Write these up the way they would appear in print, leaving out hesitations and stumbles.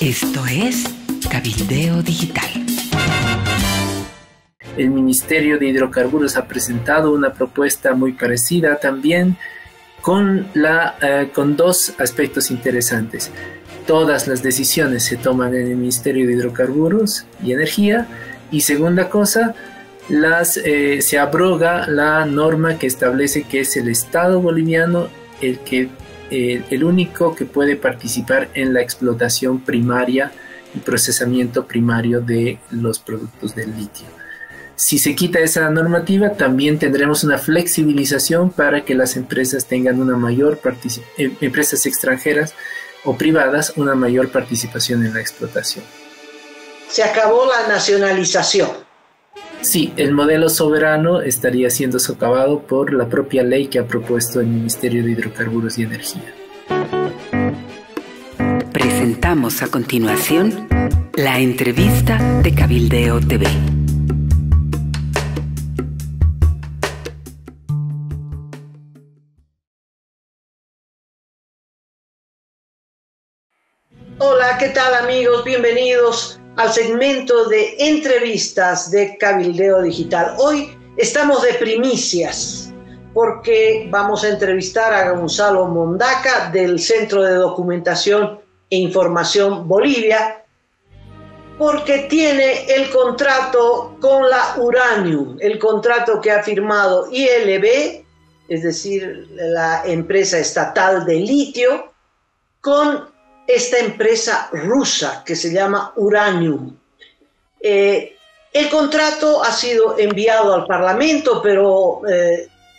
Esto es Cabildeo Digital. El Ministerio de Hidrocarburos ha presentado una propuesta muy parecida también con dos aspectos interesantes. Todas las decisiones se toman en el Ministerio de Hidrocarburos y Energía. Y segunda cosa, se abroga la norma que establece que es el Estado boliviano el único que puede participar en la explotación primaria y procesamiento primario de los productos del litio. Si se quita esa normativa, también tendremos una flexibilización para que las empresas tengan una mayor empresas extranjeras o privadas, una mayor participación en la explotación. Se acabó la nacionalización. Sí, el modelo soberano estaría siendo socavado por la propia ley que ha propuesto el Ministerio de Hidrocarburos y Energía. Presentamos a continuación la entrevista de Cabildeo TV. Hola, ¿qué tal amigos? Bienvenidos al segmento de entrevistas de Cabildeo Digital. Hoy estamos de primicias porque vamos a entrevistar a Gonzalo Mondaca del Centro de Documentación e Información Bolivia, porque tiene el contrato con la Uranium, el contrato que ha firmado ILB, es decir, la empresa estatal de litio, con esta empresa rusa que se llama Uranium. El contrato ha sido enviado al Parlamento, pero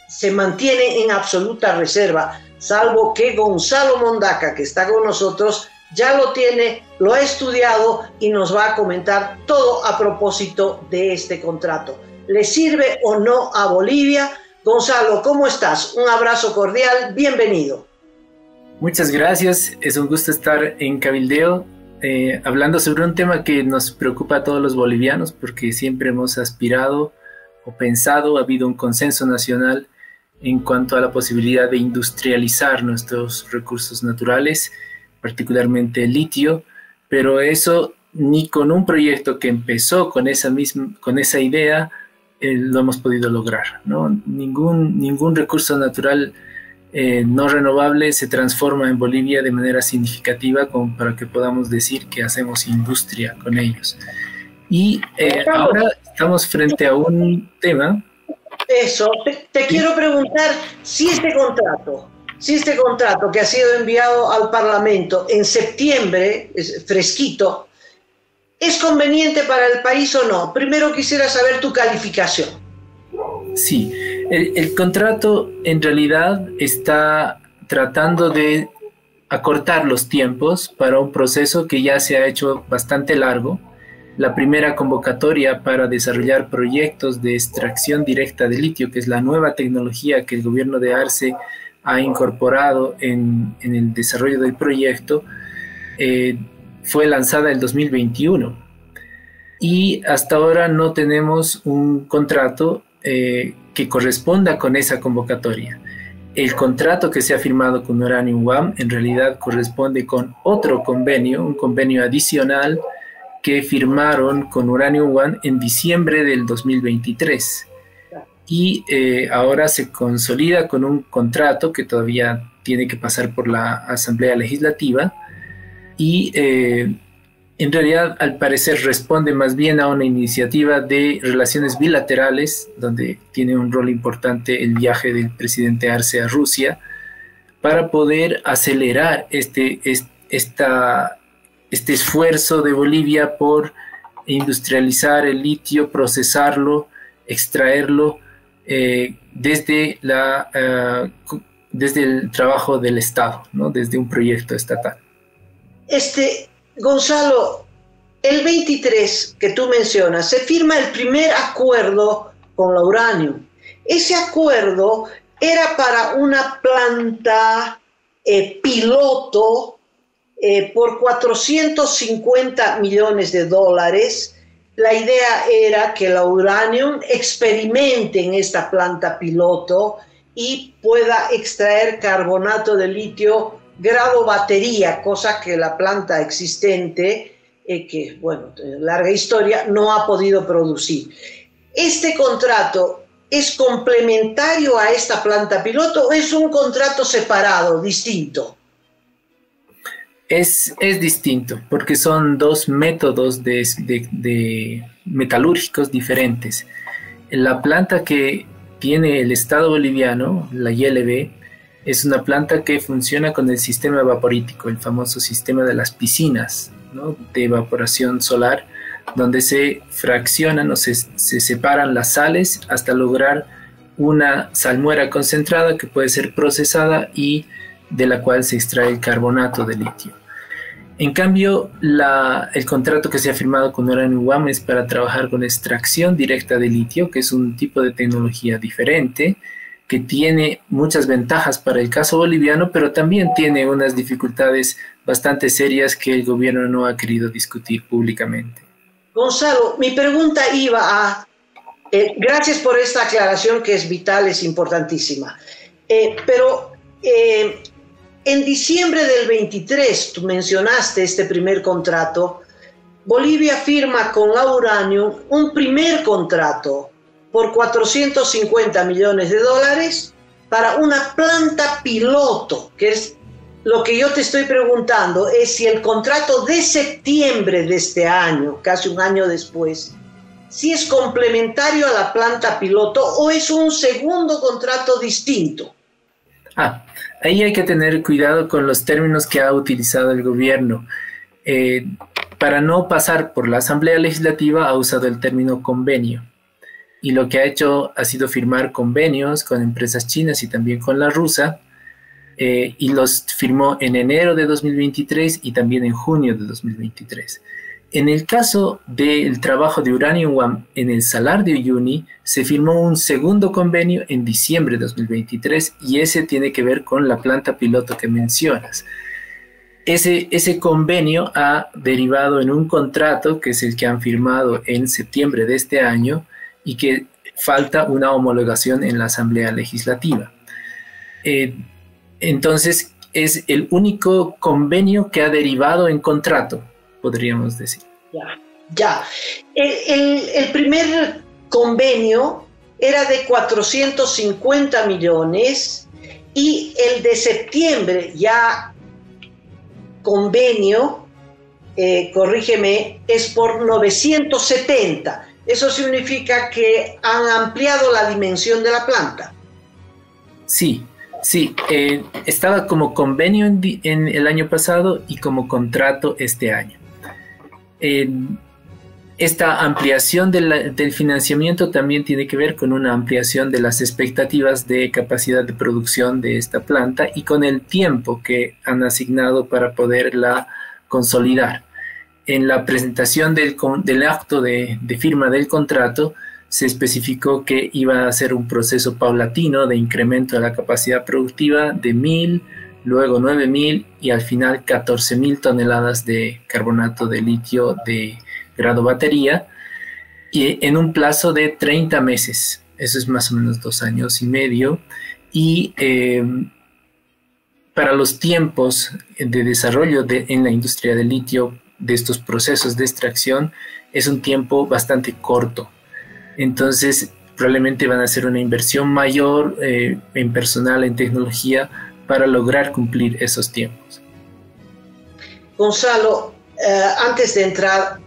se mantiene en absoluta reserva, salvo que Gonzalo Mondaca, que está con nosotros, ya lo tiene, lo ha estudiado y nos va a comentar todo a propósito de este contrato. ¿Le sirve o no a Bolivia? Gonzalo, ¿cómo estás? Un abrazo cordial, bienvenido. Muchas gracias, es un gusto estar en Cabildeo hablando sobre un tema que nos preocupa a todos los bolivianos porque siempre hemos aspirado o pensado, ha habido un consenso nacional en cuanto a la posibilidad de industrializar nuestros recursos naturales, particularmente el litio, pero eso ni con un proyecto que empezó con esa idea lo hemos podido lograr, ¿no? Ningún recurso natural no renovable se transforma en Bolivia de manera significativa como para que podamos decir que hacemos industria con ellos. Y ahora estamos frente a un tema. Eso, te quiero preguntar si este contrato que ha sido enviado al Parlamento en septiembre, es fresquito, ¿es conveniente para el país o no? Primero quisiera saber tu calificación. Sí, el contrato en realidad está tratando de acortar los tiempos para un proceso que ya se ha hecho bastante largo. La primera convocatoria para desarrollar proyectos de extracción directa de litio, que es la nueva tecnología que el gobierno de Arce ha incorporado en el desarrollo del proyecto, fue lanzada en 2021. Y hasta ahora no tenemos un contrato que corresponda con esa convocatoria. El contrato que se ha firmado con Uranium One en realidad corresponde con otro convenio, un convenio adicional que firmaron con Uranium One en diciembre del 2023 y ahora se consolida con un contrato que todavía tiene que pasar por la Asamblea Legislativa y en realidad, al parecer, responde más bien a una iniciativa de relaciones bilaterales, donde tiene un rol importante el viaje del presidente Arce a Rusia, para poder acelerar este esfuerzo de Bolivia por industrializar el litio, procesarlo, extraerlo desde el trabajo del Estado, ¿no? Desde un proyecto estatal. Gonzalo, el 23 que tú mencionas, se firma el primer acuerdo con la Uranium. Ese acuerdo era para una planta piloto por $450 millones. La idea era que la Uranium experimente en esta planta piloto y pueda extraer carbonato de litio grado batería, cosa que la planta existente, que bueno, larga historia, no ha podido producir. ¿Este contrato es complementario a esta planta piloto o es un contrato separado, distinto? Es distinto, porque son dos métodos de metalúrgicos diferentes. La planta que tiene el Estado boliviano, la YLB, es una planta que funciona con el sistema vaporítico, el famoso sistema de las piscinas, ¿no?, de evaporación solar, donde se fraccionan o se separan las sales hasta lograr una salmuera concentrada que puede ser procesada y de la cual se extrae el carbonato de litio. En cambio, el contrato que se ha firmado con Uranium One es para trabajar con extracción directa de litio, que es un tipo de tecnología diferente, que tiene muchas ventajas para el caso boliviano, pero también tiene unas dificultades bastante serias que el gobierno no ha querido discutir públicamente. Gonzalo, mi pregunta iba a... gracias por esta aclaración que es vital, es importantísima. En diciembre del 23, tú mencionaste este primer contrato, Bolivia firma con la Uranium un primer contrato por $450 millones para una planta piloto, que es lo que yo te estoy preguntando, es si el contrato de septiembre de este año, casi un año después, si es complementario a la planta piloto o es un segundo contrato distinto. Ahí hay que tener cuidado con los términos que ha utilizado el gobierno. Para no pasar por la Asamblea Legislativa ha usado el término convenio. Y lo que ha hecho ha sido firmar convenios con empresas chinas y también con la rusa. Y los firmó en enero de 2023 y también en junio de 2023. En el caso del trabajo de Uranium One en el Salar de Uyuni, se firmó un segundo convenio en diciembre de 2023 y ese tiene que ver con la planta piloto que mencionas. Ese convenio ha derivado en un contrato que es el que han firmado en septiembre de este año y que falta una homologación en la Asamblea Legislativa. Entonces, es el único convenio que ha derivado en contrato, podríamos decir. Ya. El primer convenio era de 450 millones y el de septiembre, ya convenio, corrígeme, es por 970. Eso significa que han ampliado la dimensión de la planta. Sí, estaba como convenio en el año pasado y como contrato este año. Esta ampliación del financiamiento también tiene que ver con una ampliación de las expectativas de capacidad de producción de esta planta y con el tiempo que han asignado para poderla consolidar. En la presentación del acto de firma del contrato se especificó que iba a ser un proceso paulatino de incremento de la capacidad productiva de 1.000, luego 9.000 y al final 14.000 toneladas de carbonato de litio de grado batería y en un plazo de 30 meses. Eso es más o menos 2 años y medio. Y para los tiempos de desarrollo en la industria del litio de estos procesos de extracción es un tiempo bastante corto. Entonces probablemente van a hacer una inversión mayor en personal, en tecnología, para lograr cumplir esos tiempos. Gonzalo, antes de entrar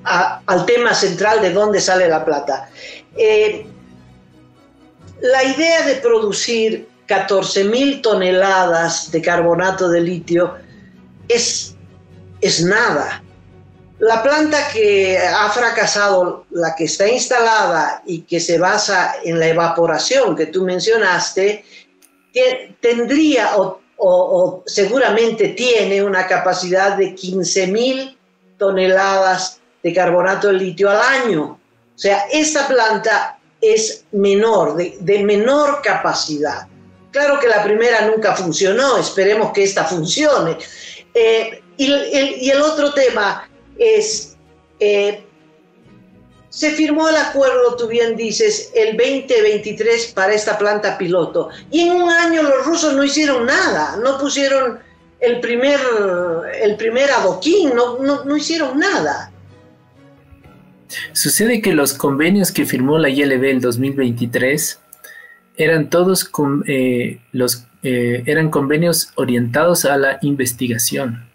al tema central de dónde sale la plata, la idea de producir 14.000 toneladas de carbonato de litio es nada. La planta que ha fracasado, la que está instalada y que se basa en la evaporación que tú mencionaste, tendría o seguramente tiene una capacidad de 15.000 toneladas de carbonato de litio al año. O sea, esta planta es menor, de menor capacidad. Claro que la primera nunca funcionó, esperemos que esta funcione. Y el otro tema es, se firmó el acuerdo, tú bien dices, el 2023 para esta planta piloto. Y en un año los rusos no hicieron nada, no pusieron el primer adoquín, no hicieron nada. Sucede que los convenios que firmó la ILB el 2023 eran todos eran convenios orientados a la investigación.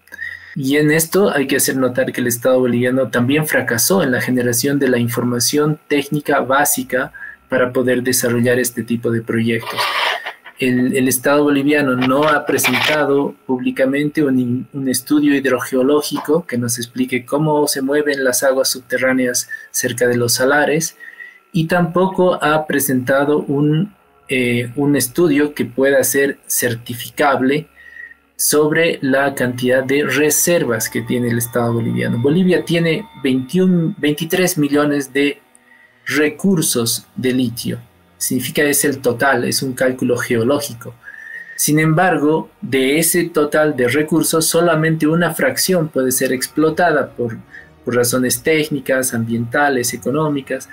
Y en esto hay que hacer notar que el Estado boliviano también fracasó en la generación de la información técnica básica para poder desarrollar este tipo de proyectos. El Estado boliviano no ha presentado públicamente un estudio hidrogeológico que nos explique cómo se mueven las aguas subterráneas cerca de los salares, y tampoco ha presentado un estudio que pueda ser certificable sobre la cantidad de reservas que tiene el Estado boliviano. Bolivia tiene 23 millones de recursos de litio. Significa es el total, es un cálculo geológico. Sin embargo, de ese total de recursos, solamente una fracción puede ser explotada por razones técnicas, ambientales, económicas,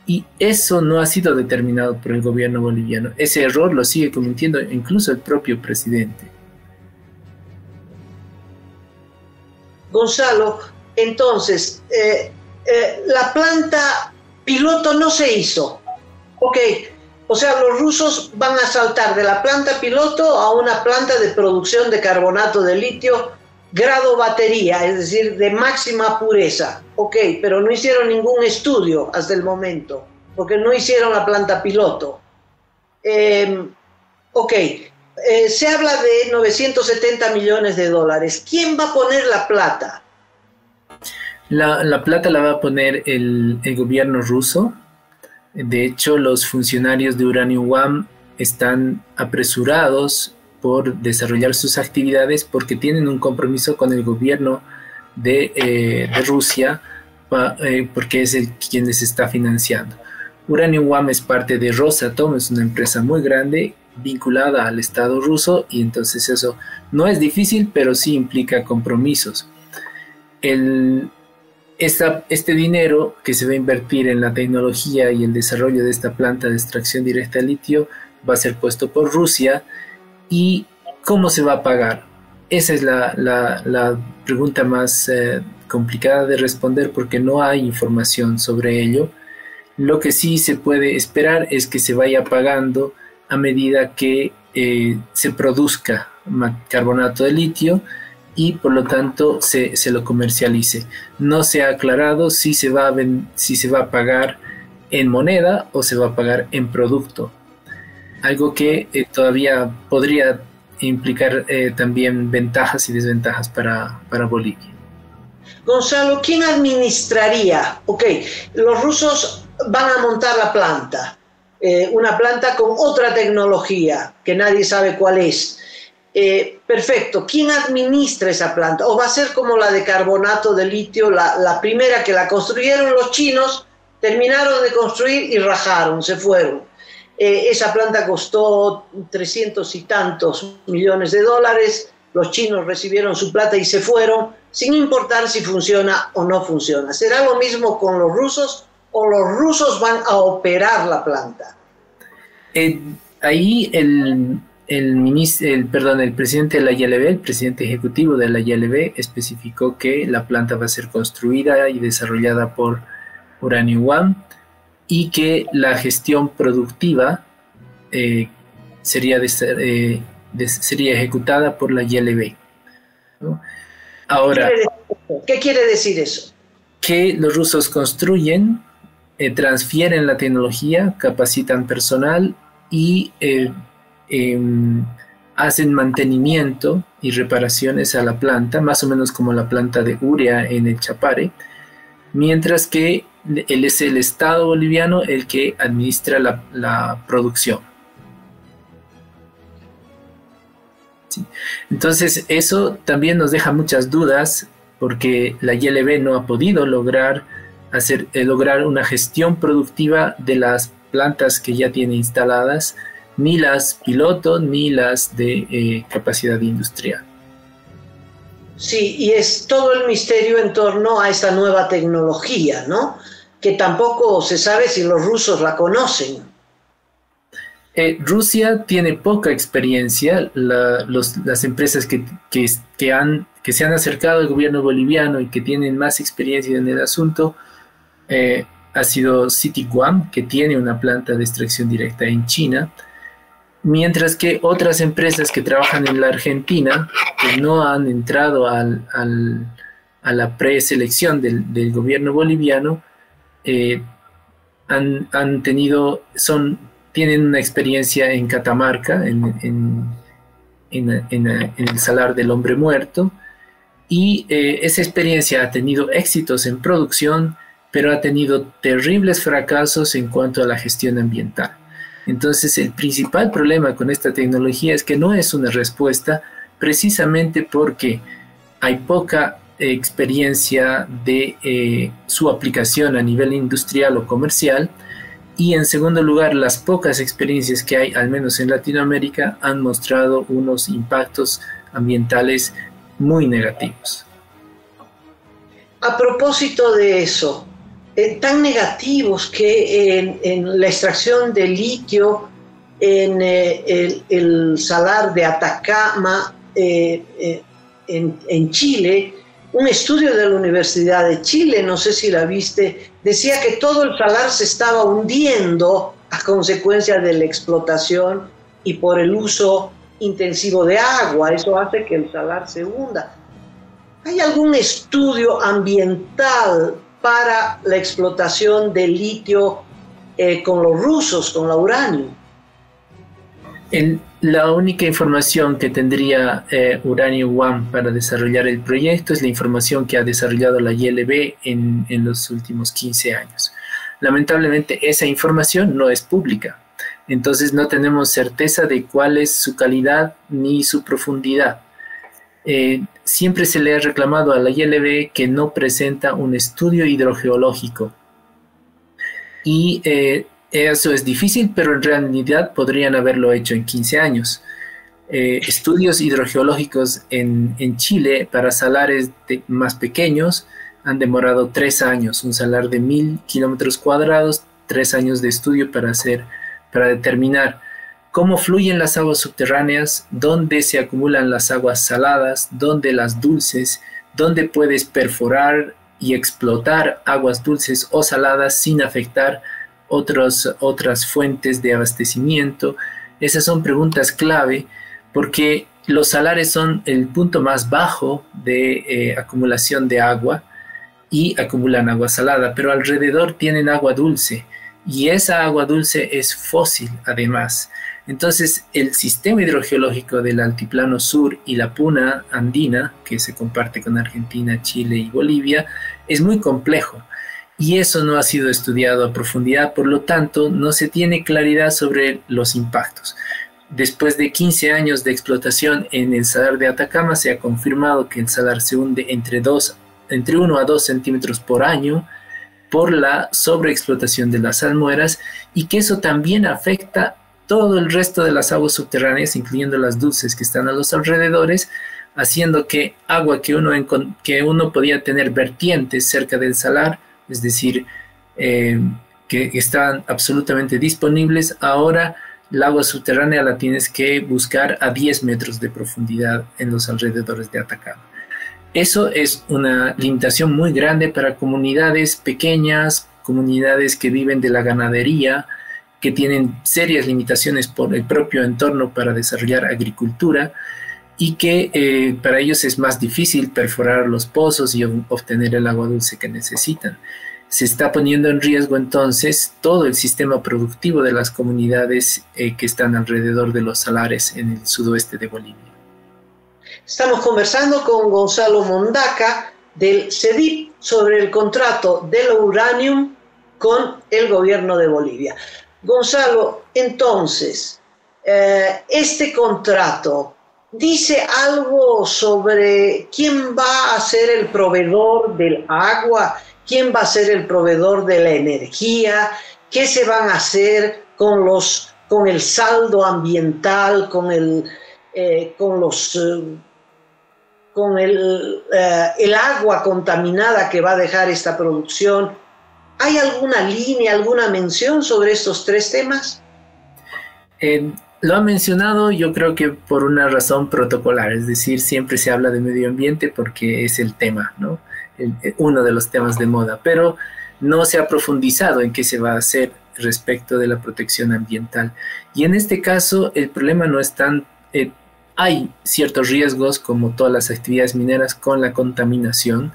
y eso no ha sido determinado por el gobierno boliviano. Ese error lo sigue cometiendo incluso el propio presidente. Gonzalo, entonces, la planta piloto no se hizo. Ok, o sea, los rusos van a saltar de la planta piloto a una planta de producción de carbonato de litio grado batería, es decir, de máxima pureza. Ok, pero no hicieron ningún estudio hasta el momento, porque no hicieron la planta piloto. Se habla de 970 millones de dólares. ¿Quién va a poner la plata? La plata la va a poner el gobierno ruso. De hecho, los funcionarios de Uranium One están apresurados por desarrollar sus actividades porque tienen un compromiso con el gobierno de Rusia, porque es quien les está financiando. Uranium One es parte de Rosatom, es una empresa muy grande vinculada al Estado ruso, y entonces eso no es difícil, pero sí implica compromisos. Este dinero que se va a invertir en la tecnología y el desarrollo de esta planta de extracción directa de litio va a ser puesto por Rusia. ¿Y cómo se va a pagar? Esa es la pregunta más complicada de responder, porque no hay información sobre ello. Lo que sí se puede esperar es que se vaya pagando a medida que se produzca carbonato de litio y por lo tanto se lo comercialice. No se ha aclarado si se va a pagar en moneda o se va a pagar en producto. Algo que todavía podría implicar también ventajas y desventajas para Bolivia. Gonzalo, ¿quién administraría? Ok, los rusos van a montar la planta, una planta con otra tecnología que nadie sabe cuál es. Perfecto, ¿quién administra esa planta? ¿O va a ser como la de carbonato de litio, la primera que la construyeron los chinos, terminaron de construir y rajaron, se fueron? Esa planta costó 300 y tantos millones de dólares, los chinos recibieron su plata y se fueron, sin importar si funciona o no funciona. ¿Será lo mismo con los rusos o los rusos van a operar la planta? Ahí el presidente de la ILB, el presidente ejecutivo de la ILB, especificó que la planta va a ser construida y desarrollada por Uranium One y que la gestión productiva sería ejecutada por la ILB, ¿no? Ahora, ¿qué quiere decir eso? Que los rusos construyen, transfieren la tecnología, capacitan personal y hacen mantenimiento y reparaciones a la planta, más o menos como la planta de Uria en el Chapare, mientras que es el Estado boliviano el que administra la producción. Sí. Entonces eso también nos deja muchas dudas, porque la ILB no ha podido lograr una gestión productiva de las plantas que ya tiene instaladas, ni las piloto ni las de capacidad industrial. Sí, y es todo el misterio en torno a esta nueva tecnología, ¿no? que tampoco se sabe si los rusos la conocen. Rusia tiene poca experiencia. Las empresas que se han acercado al gobierno boliviano y que tienen más experiencia en el asunto ha sido Sitiguam, que tiene una planta de extracción directa en China, mientras que otras empresas que trabajan en la Argentina, que no han entrado a la preselección del gobierno boliviano, tienen una experiencia en Catamarca, en el Salar del Hombre Muerto, y esa experiencia ha tenido éxitos en producción, pero ha tenido terribles fracasos en cuanto a la gestión ambiental. Entonces, el principal problema con esta tecnología es que no es una respuesta, precisamente porque hay poca experiencia de su aplicación a nivel industrial o comercial, y en segundo lugar, las pocas experiencias que hay, al menos en Latinoamérica, han mostrado unos impactos ambientales muy negativos. A propósito de eso, tan negativos que en la extracción de litio en el salar de Atacama, en Chile, un estudio de la Universidad de Chile, no sé si la viste, decía que todo el salar se estaba hundiendo a consecuencia de la explotación y por el uso intensivo de agua. Eso hace que el salar se hunda. ¿Hay algún estudio ambiental para la explotación de litio con los rusos, con la uranio? La única información que tendría Uranium One para desarrollar el proyecto es la información que ha desarrollado la ILB en los últimos 15 años. Lamentablemente esa información no es pública, entonces no tenemos certeza de cuál es su calidad ni su profundidad. Siempre se le ha reclamado a la ILB que no presenta un estudio hidrogeológico, y eso es difícil, pero en realidad podrían haberlo hecho en 15 años. Estudios hidrogeológicos en Chile para salares más pequeños han demorado 3 años. Un salar de 1000 kilómetros cuadrados, 3 años de estudio para determinar cómo fluyen las aguas subterráneas, dónde se acumulan las aguas saladas, dónde las dulces, dónde puedes perforar y explotar aguas dulces o saladas sin afectar otras fuentes de abastecimiento. Esas son preguntas clave porque los salares son el punto más bajo de acumulación de agua y acumulan agua salada, pero alrededor tienen agua dulce y esa agua dulce es fósil además. Entonces el sistema hidrogeológico del altiplano sur y la puna andina, que se comparte con Argentina, Chile y Bolivia, es muy complejo. Y eso no ha sido estudiado a profundidad, por lo tanto, no se tiene claridad sobre los impactos. Después de 15 años de explotación en el salar de Atacama, se ha confirmado que el salar se hunde entre 1 a 2 centímetros por año por la sobreexplotación de las salmueras, y que eso también afecta todo el resto de las aguas subterráneas, incluyendo las dulces que están a los alrededores, haciendo que agua que uno podía tener vertientes cerca del salar, es decir, que estaban absolutamente disponibles, ahora el agua subterránea la tienes que buscar a 10 metros de profundidad en los alrededores de Atacama. Eso es una limitación muy grande para comunidades pequeñas, comunidades que viven de la ganadería, que tienen serias limitaciones por el propio entorno para desarrollar agricultura, y que para ellos es más difícil perforar los pozos y obtener el agua dulce que necesitan. Se está poniendo en riesgo entonces todo el sistema productivo de las comunidades que están alrededor de los salares en el sudoeste de Bolivia. Estamos conversando con Gonzalo Mondaca del CEDIP sobre el contrato de la Uranium con el gobierno de Bolivia. Gonzalo, entonces, este contrato dice algo sobre quién va a ser el proveedor del agua, quién va a ser el proveedor de la energía, qué se van a hacer con el saldo ambiental, con el agua contaminada que va a dejar esta producción. ¿Hay alguna línea, alguna mención sobre estos tres temas? Lo ha mencionado, yo creo que por una razón protocolar, es decir, siempre se habla de medio ambiente porque es el tema, ¿no? Uno de los temas de moda, pero no se ha profundizado en qué se va a hacer respecto de la protección ambiental. Y en este caso, el problema no es tan... hay ciertos riesgos, como todas las actividades mineras, con la contaminación,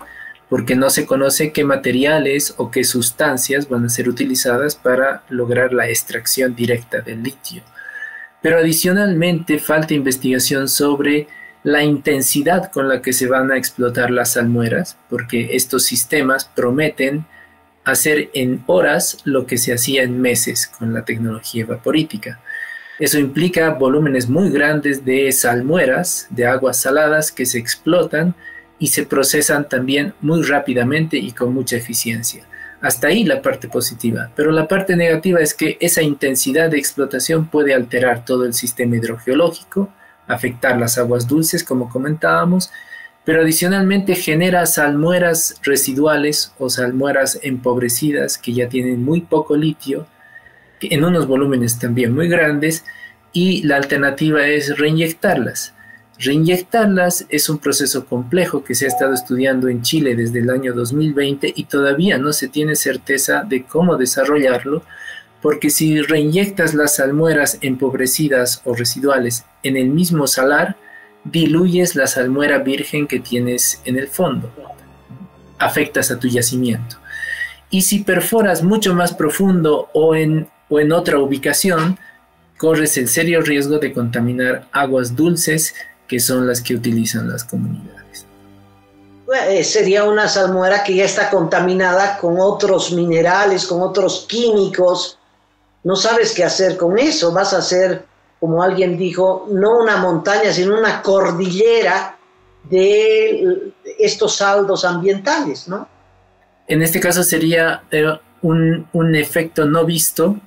porque no se conoce qué materiales o qué sustancias van a ser utilizadas para lograr la extracción directa del litio. Pero adicionalmente falta investigación sobre la intensidad con la que se van a explotar las salmueras, porque estos sistemas prometen hacer en horas lo que se hacía en meses con la tecnología vaporítica. Eso implica volúmenes muy grandes de salmueras, de aguas saladas que se explotan y se procesan también muy rápidamente y con mucha eficiencia. Hasta ahí la parte positiva, pero la parte negativa es que esa intensidad de explotación puede alterar todo el sistema hidrogeológico, afectar las aguas dulces, como comentábamos, pero adicionalmente genera salmueras residuales o salmueras empobrecidas que ya tienen muy poco litio, en unos volúmenes también muy grandes, y la alternativa es reinyectarlas. Reinyectarlas es un proceso complejo que se ha estado estudiando en Chile desde el año 2020 y todavía no se tiene certeza de cómo desarrollarlo, porque si reinyectas las salmueras empobrecidas o residuales en el mismo salar, diluyes la salmuera virgen que tienes en el fondo, afectas a tu yacimiento. Y si perforas mucho más profundo o en otra ubicación, corres el serio riesgo de contaminar aguas dulces, que son las que utilizan las comunidades. Sería una salmuera que ya está contaminada con otros minerales, con otros químicos. No sabes qué hacer con eso. Vas a hacer, como alguien dijo, no una montaña, sino una cordillera de estos saldos ambientales, ¿no? En este caso sería un efecto no visto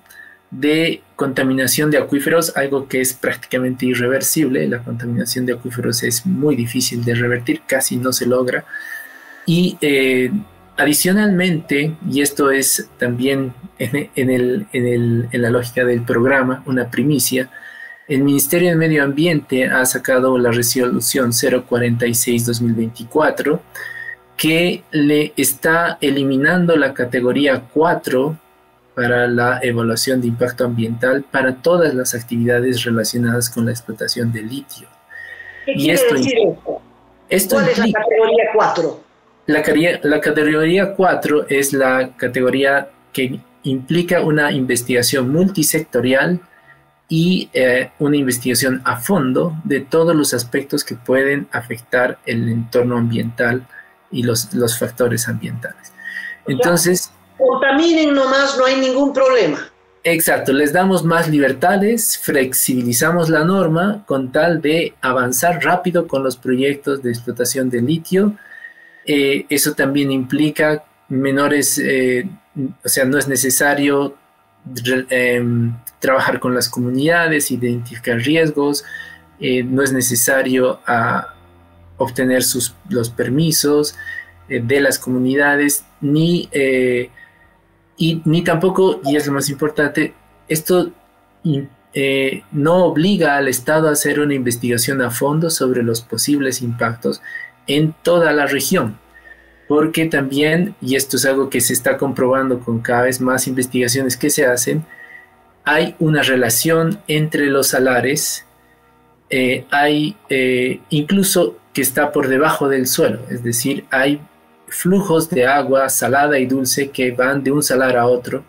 de contaminación de acuíferos, algo que es prácticamente irreversible. La contaminación de acuíferos es muy difícil de revertir, casi no se logra. Y adicionalmente, y esto es también en la lógica del programa, una primicia, el Ministerio de Medio Ambiente ha sacado la resolución 046-2024, que le está eliminando la categoría 4 para la evaluación de impacto ambiental para todas las actividades relacionadas con la explotación de litio. ¿Qué quiere decir esto? ¿Cuál es la categoría 4? La categoría 4 es la categoría que implica una investigación multisectorial y una investigación a fondo de todos los aspectos que pueden afectar el entorno ambiental y los factores ambientales. Entonces, contaminen nomás, no hay ningún problema. Exacto, les damos más libertades, flexibilizamos la norma con tal de avanzar rápido con los proyectos de explotación de litio. Eso también implica menores, o sea, no es necesario trabajar con las comunidades, identificar riesgos, no es necesario obtener los permisos de las comunidades, ni tampoco, y es lo más importante, esto no obliga al Estado a hacer una investigación a fondo sobre los posibles impactos en toda la región, porque también, y esto es algo que se está comprobando con cada vez más investigaciones que se hacen, hay una relación entre los salares, hay incluso que está por debajo del suelo, es decir, hay flujos de agua salada y dulce que van de un salar a otro,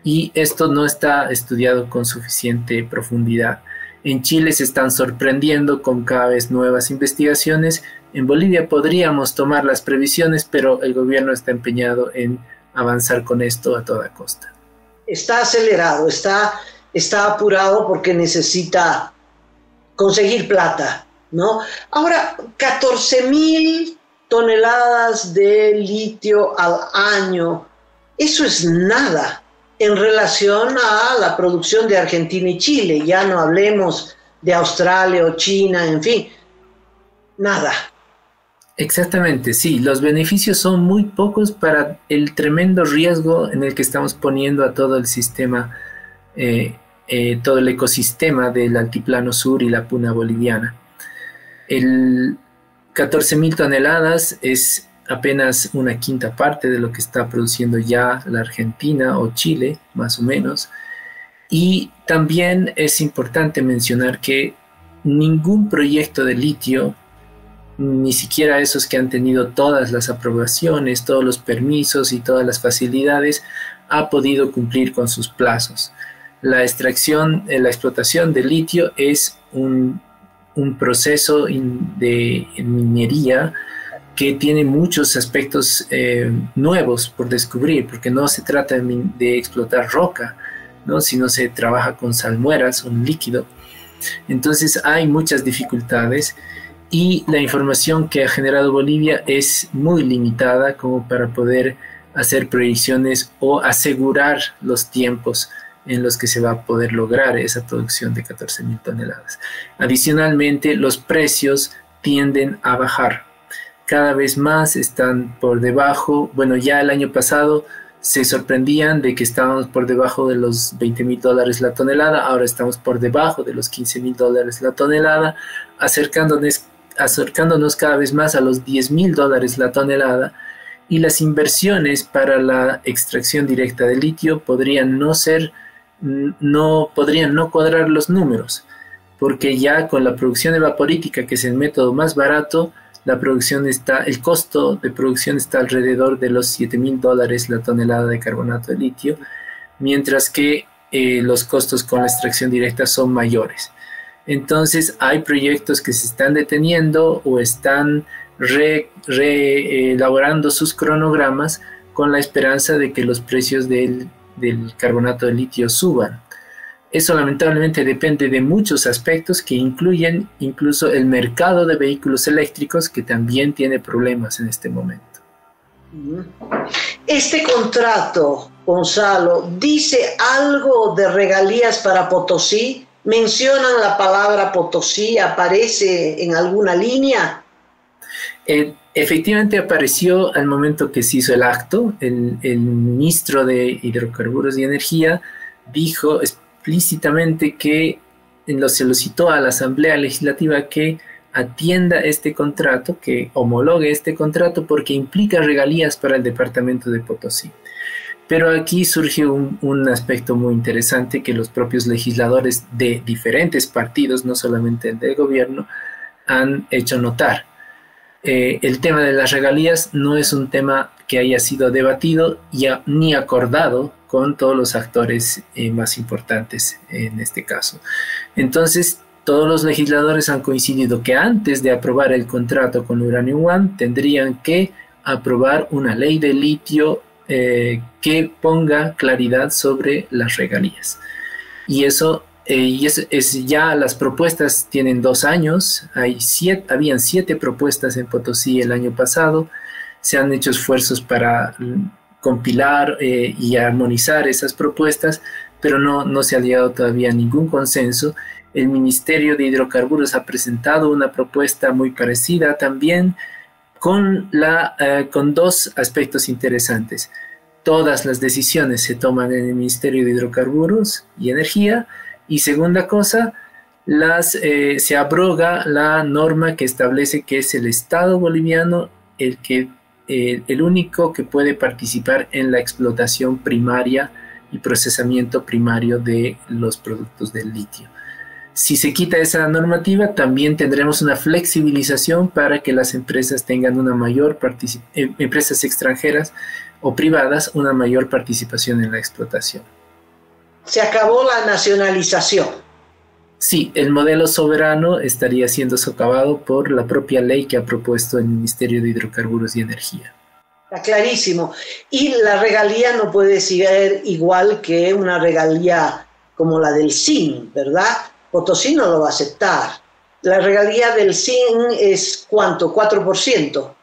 y esto no está estudiado con suficiente profundidad. En Chile se están sorprendiendo con cada vez nuevas investigaciones. En Bolivia podríamos tomar las previsiones, pero el gobierno está empeñado en avanzar con esto a toda costa. Está acelerado, está apurado porque necesita conseguir plata, ¿no? Ahora, 14.000 toneladas de litio al año, eso es nada en relación a la producción de Argentina y Chile. Ya no hablemos de Australia o China, en fin, nada. Exactamente, sí, los beneficios son muy pocos para el tremendo riesgo en el que estamos poniendo a todo el sistema, todo el ecosistema del Altiplano Sur y la Puna Boliviana. El 14.000 toneladas es apenas una quinta parte de lo que está produciendo ya la Argentina o Chile, más o menos. Y también es importante mencionar que ningún proyecto de litio, ni siquiera esos que han tenido todas las aprobaciones, todos los permisos y todas las facilidades, ha podido cumplir con sus plazos. La extracción, la explotación de litio es un proceso de minería que tiene muchos aspectos nuevos por descubrir, porque no se trata de explotar roca, ¿no? Sino se trabaja con salmueras, un líquido. Entonces hay muchas dificultades y la información que ha generado Bolivia es muy limitada como para poder hacer proyecciones o asegurar los tiempos en los que se va a poder lograr esa producción de 14.000 toneladas. Adicionalmente, los precios tienden a bajar. Cada vez más están por debajo. Bueno, ya el año pasado se sorprendían de que estábamos por debajo de los $20.000 la tonelada, ahora estamos por debajo de los $15.000 la tonelada, acercándonos cada vez más a los $10.000 la tonelada, y las inversiones para la extracción directa de litio podrían no cuadrar los números, porque ya con la producción evaporítica, que es el método más barato, el costo de producción está alrededor de los $7.000 la tonelada de carbonato de litio, mientras que los costos con la extracción directa son mayores. Entonces hay proyectos que se están deteniendo o están elaborando sus cronogramas con la esperanza de que los precios del carbonato de litio suban. Eso lamentablemente depende de muchos aspectos que incluyen incluso el mercado de vehículos eléctricos, que también tiene problemas en este momento. Este contrato, Gonzalo, ¿dice algo de regalías para Potosí? ¿Mencionan la palabra Potosí? ¿Aparece en alguna línea? Efectivamente apareció al momento que se hizo el acto. El ministro de Hidrocarburos y Energía dijo explícitamente que se lo citó a la Asamblea Legislativa que atienda este contrato, que homologue este contrato, porque implica regalías para el departamento de Potosí. Pero aquí surge un aspecto muy interesante que los propios legisladores de diferentes partidos, no solamente el del gobierno, han hecho notar. El tema de las regalías no es un tema que haya sido debatido ni acordado con todos los actores más importantes en este caso. Entonces, todos los legisladores han coincidido que antes de aprobar el contrato con Uranium One tendrían que aprobar una ley de litio que ponga claridad sobre las regalías. Y eso ya las propuestas tienen 2 años. Habían 7 propuestas en Potosí el año pasado. Se han hecho esfuerzos para compilar y armonizar esas propuestas, pero no se ha llegado todavía a ningún consenso. El Ministerio de Hidrocarburos ha presentado una propuesta muy parecida también, con 2 aspectos interesantes. Todas las decisiones se toman en el Ministerio de Hidrocarburos y Energía, y segunda cosa, se abroga la norma que establece que es el Estado boliviano el único que puede participar en la explotación primaria y procesamiento primario de los productos del litio. Si se quita esa normativa, también tendremos una flexibilización para que las empresas tengan una mayor empresas extranjeras o privadas, una mayor participación en la explotación. Se acabó la nacionalización. Sí, el modelo soberano estaría siendo socavado por la propia ley que ha propuesto el Ministerio de Hidrocarburos y Energía. Está clarísimo. Y la regalía no puede ser igual que una regalía como la del zinc, ¿verdad? Potosí no lo va a aceptar. La regalía del zinc es ¿cuánto? ¿4%?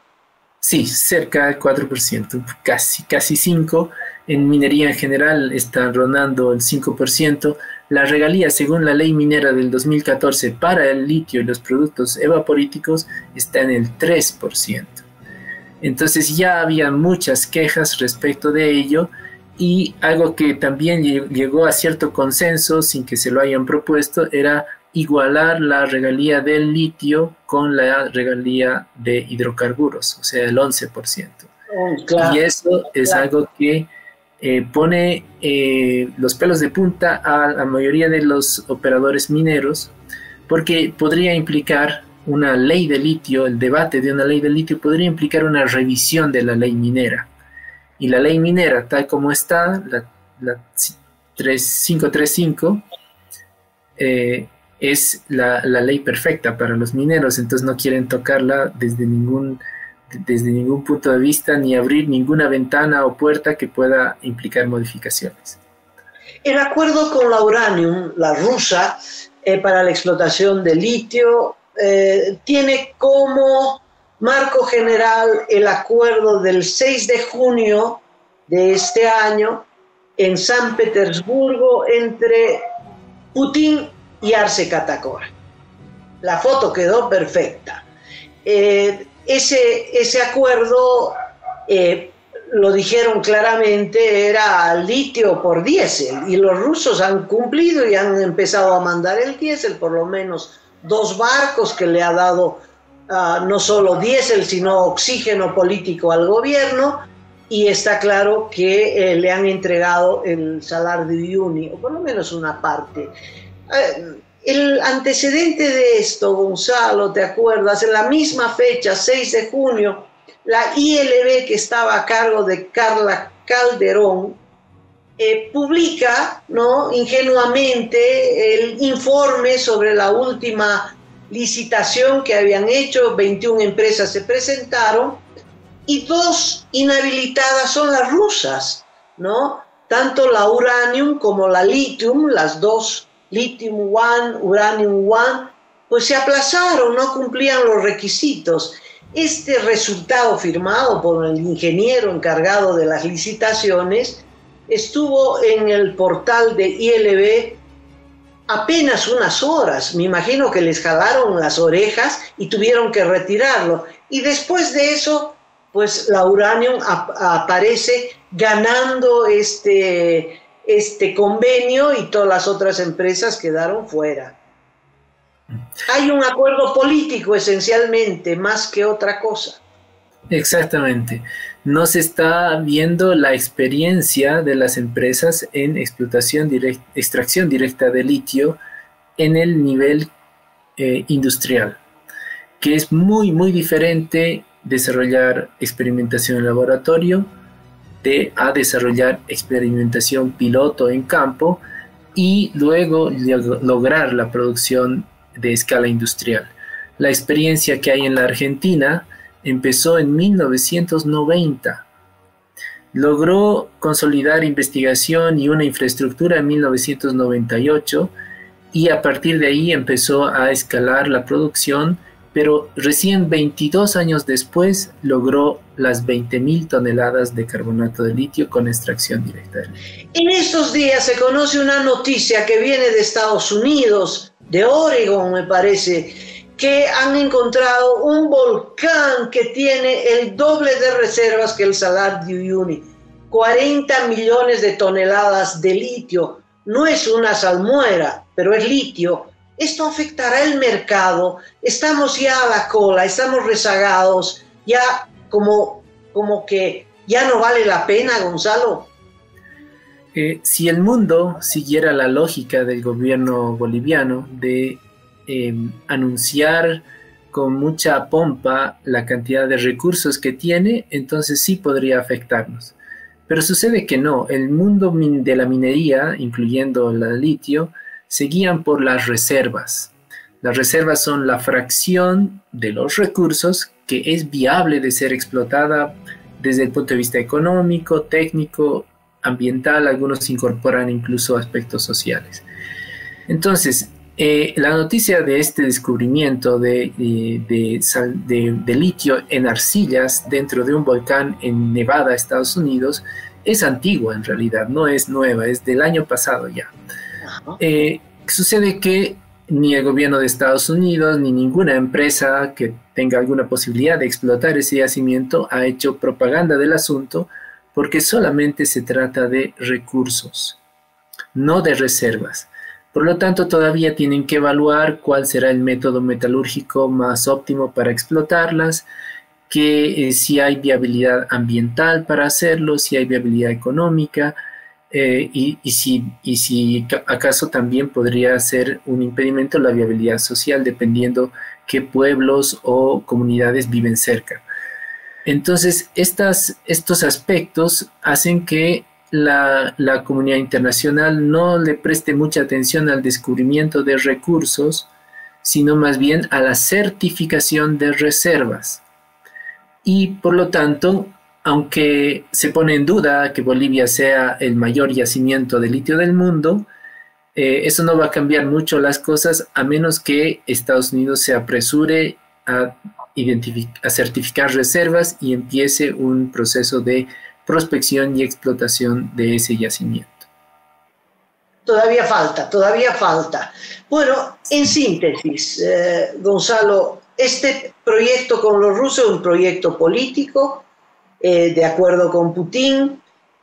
Sí, cerca del 4%, casi 5%. En minería en general está rondando el 5%. la regalía según la ley minera del 2014 para el litio y los productos evaporíticos está en el 3%. Entonces ya había muchas quejas respecto de ello, y algo que también llegó a cierto consenso sin que se lo hayan propuesto era igualar la regalía del litio con la regalía de hidrocarburos, o sea, el 11%. Claro, y eso es algo que pone los pelos de punta a la mayoría de los operadores mineros, porque podría implicar una ley de litio, el debate de una ley de litio podría implicar una revisión de la ley minera. Y la ley minera, tal como está, la 535, es la ley perfecta para los mineros, entonces no quieren tocarla desde ningún punto de vista, ni abrir ninguna ventana o puerta que pueda implicar modificaciones. El acuerdo con la Uranium, la rusa, para la explotación de litio, tiene como marco general el acuerdo del 6 de junio de este año en San Petersburgo entre Putin y Arce Catacora. La foto quedó perfecta. Ese acuerdo, lo dijeron claramente, era litio por diésel, y los rusos han cumplido y han empezado a mandar el diésel, por lo menos 2 barcos que le ha dado no solo diésel, sino oxígeno político al gobierno, y está claro que le han entregado el Salar de Uyuni, o por lo menos una parte. El antecedente de esto, Gonzalo, ¿te acuerdas? En la misma fecha, 6 de junio, la ILB, que estaba a cargo de Carla Calderón, publica, ¿no?, ingenuamente el informe sobre la última licitación que habían hecho. 21 empresas se presentaron y 2 inhabilitadas son las rusas, ¿no? Tanto la Uranium como la Lithium, las dos, Lithium One, Uranium One, pues se aplazaron, no cumplían los requisitos. Este resultado, firmado por el ingeniero encargado de las licitaciones, estuvo en el portal de ILB apenas unas horas. Me imagino que les jalaron las orejas y tuvieron que retirarlo. Y después de eso, pues la Uranium aparece ganando este convenio, y todas las otras empresas quedaron fuera. Hay un acuerdo político esencialmente, más que otra cosa. Exactamente. No se está viendo la experiencia de las empresas en extracción directa de litio en el nivel industrial, que es muy, muy diferente desarrollar experimentación en laboratorio a desarrollar experimentación piloto en campo y luego lograr la producción de escala industrial. La experiencia que hay en la Argentina empezó en 1990. Logró consolidar investigación y una infraestructura en 1998, y a partir de ahí empezó a escalar la producción, pero recién 22 años después logró las 20.000 toneladas de carbonato de litio con extracción directa de litio. En estos días se conoce una noticia que viene de Estados Unidos, de Oregon me parece, que han encontrado un volcán que tiene el doble de reservas que el Salar de Uyuni, 40 millones de toneladas de litio. No es una salmuera, pero es litio. Esto afectará el mercado. Estamos ya a la cola, estamos rezagados, ya como que ya no vale la pena, Gonzalo. Si el mundo siguiera la lógica del gobierno boliviano de anunciar con mucha pompa la cantidad de recursos que tiene, entonces sí podría afectarnos. Pero sucede que no. El mundo de la minería, incluyendo la de litio, se guían por las reservas. Las reservas son la fracción de los recursos que es viable de ser explotada desde el punto de vista económico, técnico, ambiental. Algunos incorporan incluso aspectos sociales. Entonces, la noticia de este descubrimiento de litio en arcillas dentro de un volcán en Nevada, Estados Unidos, es antigua en realidad, no es nueva, es del año pasado ya. ¿no? Sucede que ni el gobierno de Estados Unidos ni ninguna empresa que tenga alguna posibilidad de explotar ese yacimiento ha hecho propaganda del asunto, porque solamente se trata de recursos, no de reservas. Por lo tanto, todavía tienen que evaluar cuál será el método metalúrgico más óptimo para explotarlas, si hay viabilidad ambiental para hacerlo, si hay viabilidad económica, y si acaso también podría ser un impedimento la viabilidad social, dependiendo qué pueblos o comunidades viven cerca. Entonces, estos aspectos hacen que la comunidad internacional no le preste mucha atención al descubrimiento de recursos, sino más bien a la certificación de reservas. Y por lo tanto, aunque se pone en duda que Bolivia sea el mayor yacimiento de litio del mundo, eso no va a cambiar mucho las cosas, a menos que Estados Unidos se apresure a certificar reservas y empiece un proceso de prospección y explotación de ese yacimiento. Todavía falta. Bueno, en síntesis, Gonzalo, este proyecto con los rusos es un proyecto político, de acuerdo con Putin,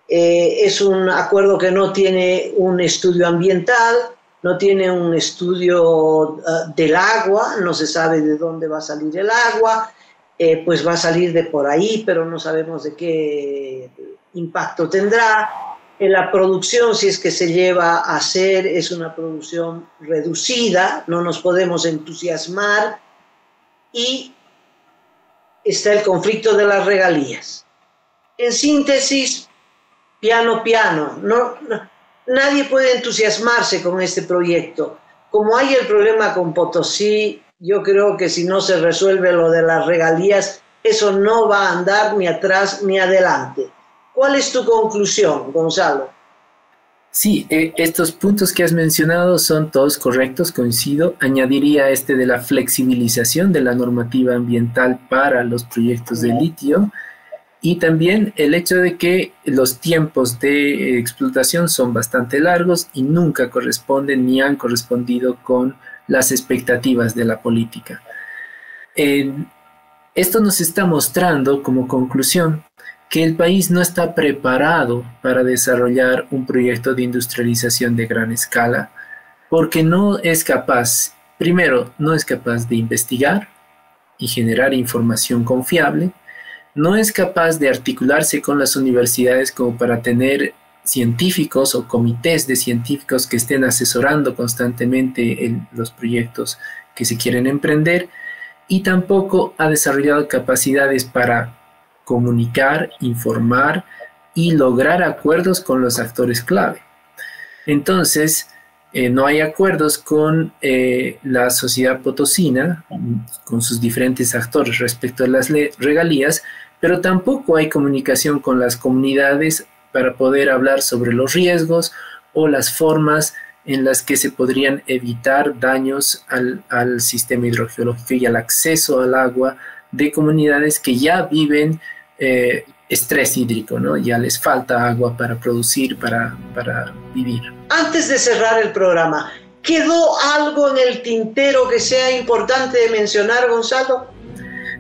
es un acuerdo que no tiene un estudio ambiental, no tiene un estudio del agua, no se sabe de dónde va a salir el agua, pues va a salir de por ahí, pero no sabemos de qué impacto tendrá. La producción, si es que se lleva a hacer, es una producción reducida, no nos podemos entusiasmar, y está el conflicto de las regalías. En síntesis, piano, nadie puede entusiasmarse con este proyecto. Como hay el problema con Potosí, yo creo que si no se resuelve lo de las regalías, eso no va a andar ni atrás ni adelante. ¿Cuál es tu conclusión, Gonzalo? Sí, estos puntos que has mencionado son todos correctos, coincido. Añadiría este de la flexibilización de la normativa ambiental para los proyectos de litio, y también el hecho de que los tiempos de explotación son bastante largos y nunca corresponden ni han correspondido con las expectativas de la política. Esto nos está mostrando como conclusión que el país no está preparado para desarrollar un proyecto de industrialización de gran escala, porque no es capaz, primero, no es capaz de investigar y generar información confiable, no es capaz de articularse con las universidades como para tener científicos o comités de científicos que estén asesorando constantemente en los proyectos que se quieren emprender, y tampoco ha desarrollado capacidades para comunicar, informar y lograr acuerdos con los actores clave. Entonces, no hay acuerdos con la sociedad potosina, con sus diferentes actores respecto a las regalías, pero tampoco hay comunicación con las comunidades para poder hablar sobre los riesgos o las formas en las que se podrían evitar daños al sistema hidrogeológico y al acceso al agua de comunidades que ya viven estrés hídrico, ¿no? Ya les falta agua para producir, para vivir. Antes de cerrar el programa, ¿quedó algo en el tintero que sea importante de mencionar, Gonzalo?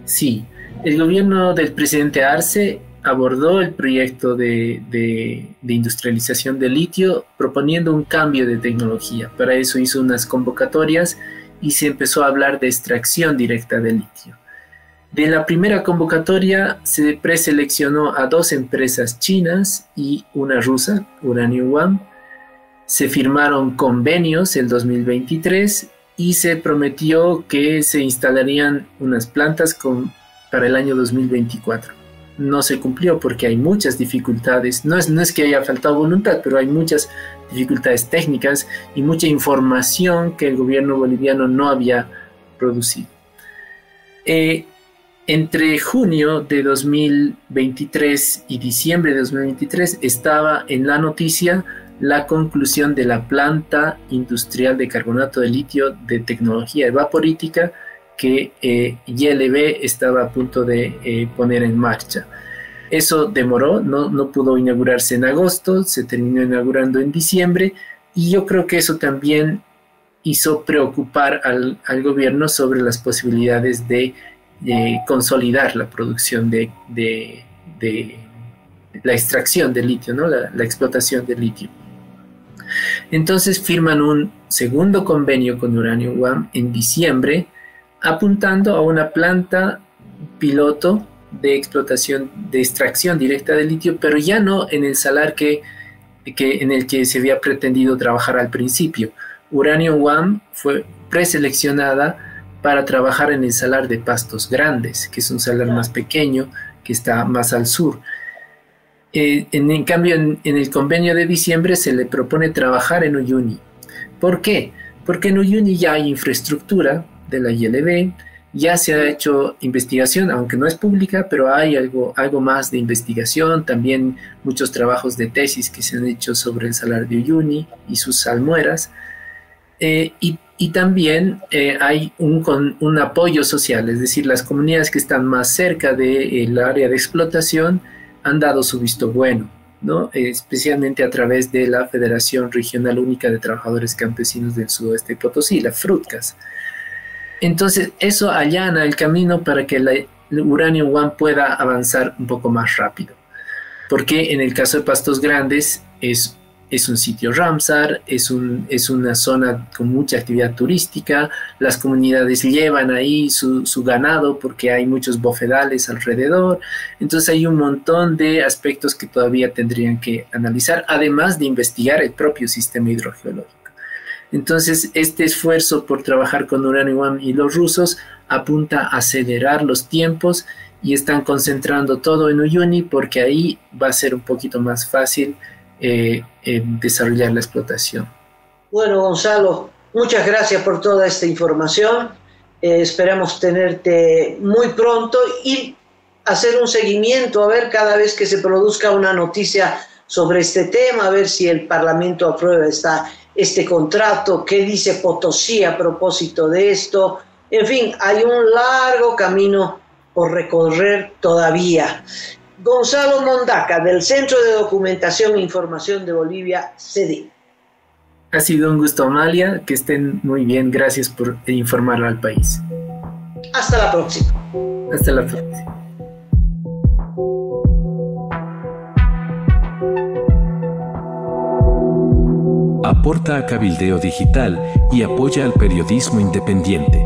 Sí, el gobierno del presidente Arce abordó el proyecto de industrialización de litio proponiendo un cambio de tecnología. Para eso hizo unas convocatorias y se empezó a hablar de extracción directa de litio. De la primera convocatoria se preseleccionó a 2 empresas chinas y una rusa, Uranium One. Se firmaron convenios el 2023 y se prometió que se instalarían unas plantas para el año 2024. No se cumplió porque hay muchas dificultades. No es que haya faltado voluntad, pero hay muchas dificultades técnicas y mucha información que el gobierno boliviano no había producido. Entre junio de 2023 y diciembre de 2023 estaba en la noticia la conclusión de la planta industrial de carbonato de litio de tecnología evaporítica que YLB estaba a punto de poner en marcha. Eso demoró, no pudo inaugurarse en agosto, se terminó inaugurando en diciembre, Y yo creo que eso también hizo preocupar al gobierno sobre las posibilidades de consolidar la producción de la extracción de litio, ¿no? La explotación de litio. Entonces firman un segundo convenio con Uranium One en diciembre, apuntando a una planta piloto de explotación, de extracción directa de litio, pero ya no en el salar en el que se había pretendido trabajar al principio. Uranium One fue preseleccionada para trabajar en el salar de Pastos Grandes, que es un salar más pequeño, que está más al sur. En cambio, en el convenio de diciembre se le propone trabajar en Uyuni. ¿Por qué? Porque en Uyuni ya hay infraestructura de la ILB, ya se ha hecho investigación, aunque no es pública, pero hay algo más de investigación, también muchos trabajos de tesis que se han hecho sobre el salar de Uyuni y sus salmueras, y también hay un apoyo social, es decir, las comunidades que están más cerca del área de explotación han dado su visto bueno, ¿no? Especialmente a través de la Federación Regional Única de Trabajadores Campesinos del Sudoeste de Potosí, la FRUTCAS. Entonces, eso allana el camino para que la Uranium One pueda avanzar un poco más rápido. Porque en el caso de Pastos Grandes es un sitio Ramsar, es una zona con mucha actividad turística, las comunidades llevan ahí su ganado porque hay muchos bofedales alrededor, entonces hay un montón de aspectos que todavía tendrían que analizar, además de investigar el propio sistema hidrogeológico. Entonces, este esfuerzo por trabajar con Uranium One y los rusos apunta a acelerar los tiempos y están concentrando todo en Uyuni porque ahí va a ser un poquito más fácil desarrollar la explotación. Bueno, Gonzalo, muchas gracias por toda esta información. Esperamos tenerte muy pronto y hacer un seguimiento, a ver cada vez que se produzca una noticia sobre este tema, a ver si el Parlamento aprueba este contrato, qué dice Potosí a propósito de esto. En fin, hay un largo camino por recorrer todavía. Gonzalo Mondaca, del Centro de Documentación e Información de Bolivia, CEDI. Ha sido un gusto, Amalia, que estén muy bien, gracias por informar al país. Hasta la próxima. Hasta la próxima. Aporta a Cabildeo Digital y apoya al periodismo independiente.